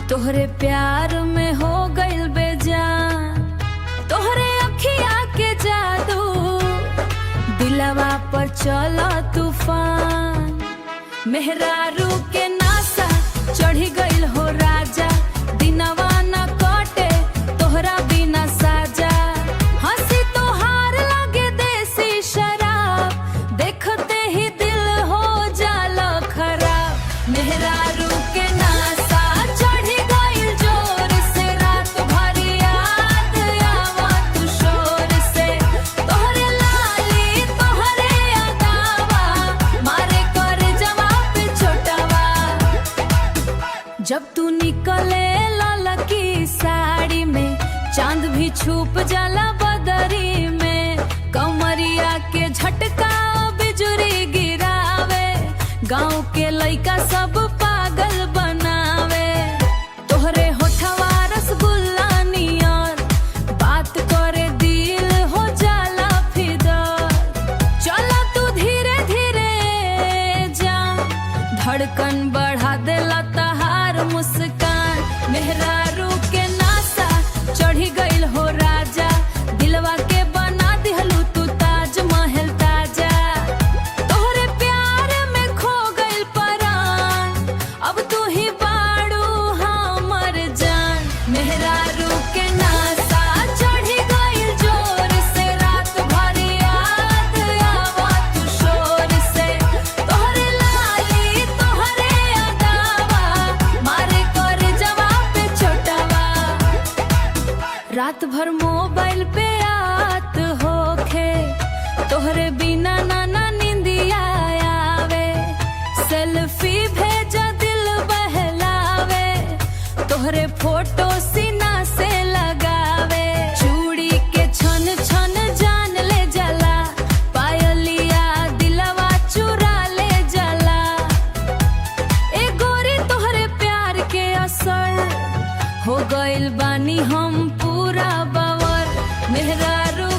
तोहरे प्यार में हो गइल बेजान, तोहरे अखिया के जादू दिलवा पर चला तूफान। मेहरारू के नासा चढ़ी गइल हो राजा, दिनवा न कटे तोहरा बिना साजा। हंसी तोहार लगे देसी शराब, देखते ही दिल हो जाला खराब। मेहरारू के नासा चढ़ी गइल जोर से, रात भर याद आवत शोर से। तोहरे लाली तोहरे अदावा, मारे कर जवाब छोटावा। जब तू निकले ललकी साड़ी में, चांद भी छुप जाला बदरी में। कमरिया के झटका बिजुरी गिरावे, गाँव के लइका सब पागल बनावे। तोहरे होठवा रसगुल्ला नियर, बात करे दिल हो जाला फिदर। चला तू धीरे धीरे जा, धड़कन बढ़ा देला तहार मुस्कान। मेहरारू के नासा चढ़ी गइल हो राजा, दिलवा के बना दिहलू तू ताजमहल ताजा। तोहरे प्यार में खो गइल परान, अब तू ही बाड़ू हमर जान। मेहरारू के नासा चढ़ी गइल जोर से, रात भर याद आवत शोर से। तोहरे लाली तोहरे अदावा, मारे कर जवाब छोटावा। रात भर मोबाइल पे आत होखे, तोहरे बिना ना नींदिया आवे। सेल्फी भेजा दिल बहलावे, तोहरे फोटो सीना से लगावे। चूड़ी के छन छन जान ले जाला, पायलिया दिलवा चुरा ले जाला। ए गोरी तोहरे प्यार के असर हो गइल बानी हम पूरा बावर। मेहरारू